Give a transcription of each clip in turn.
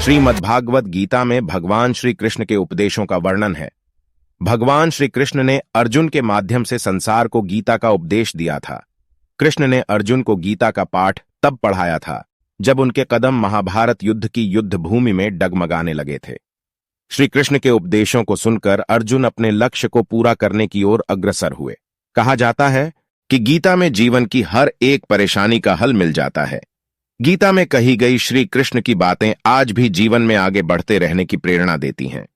श्रीमद्भागवत गीता में भगवान श्री कृष्ण के उपदेशों का वर्णन है। भगवान श्री कृष्ण ने अर्जुन के माध्यम से संसार को गीता का उपदेश दिया था। कृष्ण ने अर्जुन को गीता का पाठ तब पढ़ाया था जब उनके कदम महाभारत युद्ध की युद्ध भूमि में डगमगाने लगे थे। श्री कृष्ण के उपदेशों को सुनकर अर्जुन अपने लक्ष्य को पूरा करने की ओर अग्रसर हुए। कहा जाता है कि गीता में जीवन की हर एक परेशानी का हल मिल जाता है। गीता में कही गई श्री कृष्ण की बातें आज भी जीवन में आगे बढ़ते रहने की प्रेरणा देती हैं।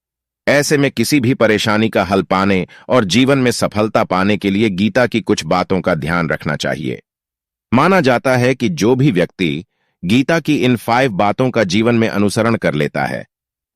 ऐसे में किसी भी परेशानी का हल पाने और जीवन में सफलता पाने के लिए गीता की कुछ बातों का ध्यान रखना चाहिए। माना जाता है कि जो भी व्यक्ति गीता की इन 5 बातों का जीवन में अनुसरण कर लेता है,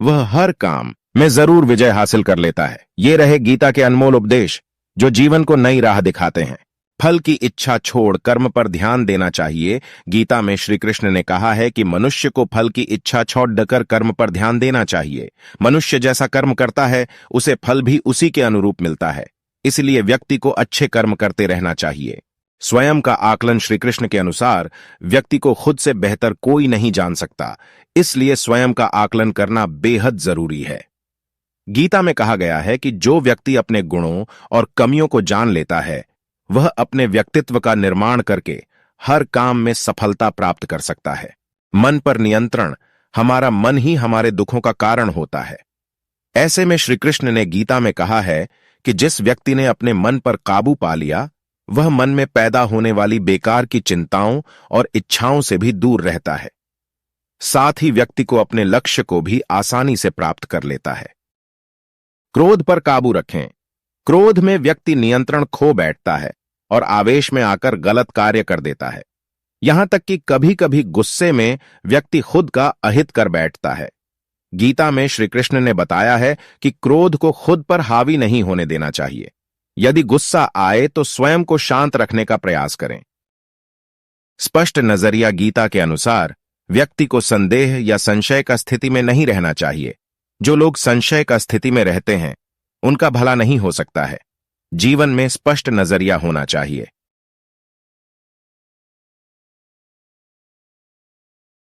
वह हर काम में जरूर विजय हासिल कर लेता है। ये रहे गीता के अनमोल उपदेश जो जीवन को नई राह दिखाते हैं। फल की इच्छा छोड़ कर्म पर ध्यान देना चाहिए। गीता में श्री कृष्ण ने कहा है कि मनुष्य को फल की इच्छा छोड़कर कर्म पर ध्यान देना चाहिए। मनुष्य जैसा कर्म करता है उसे फल भी उसी के अनुरूप मिलता है। इसलिए व्यक्ति को अच्छे कर्म करते रहना चाहिए। स्वयं का आकलन श्री कृष्ण के अनुसार व्यक्ति को खुद से बेहतर कोई नहीं जान सकता, इसलिए स्वयं का आकलन करना बेहद जरूरी है। गीता में कहा गया है कि जो व्यक्ति अपने गुणों और कमियों को जान लेता है वह अपने व्यक्तित्व का निर्माण करके हर काम में सफलता प्राप्त कर सकता है। मन पर नियंत्रण, हमारा मन ही हमारे दुखों का कारण होता है। ऐसे में श्री कृष्ण ने गीता में कहा है कि जिस व्यक्ति ने अपने मन पर काबू पा लिया वह मन में पैदा होने वाली बेकार की चिंताओं और इच्छाओं से भी दूर रहता है। साथ ही व्यक्ति को अपने लक्ष्य को भी आसानी से प्राप्त कर लेता है। क्रोध पर काबू रखें। क्रोध में व्यक्ति नियंत्रण खो बैठता है और आवेश में आकर गलत कार्य कर देता है। यहां तक कि कभी कभी गुस्से में व्यक्ति खुद का अहित कर बैठता है। गीता में श्री कृष्ण ने बताया है कि क्रोध को खुद पर हावी नहीं होने देना चाहिए। यदि गुस्सा आए तो स्वयं को शांत रखने का प्रयास करें। स्पष्ट नजरिया गीता के अनुसार व्यक्ति को संदेह या संशय का स्थिति में नहीं रहना चाहिए। जो लोग संशय का स्थिति में रहते हैं उनका भला नहीं हो सकता है। जीवन में स्पष्ट नजरिया होना चाहिए।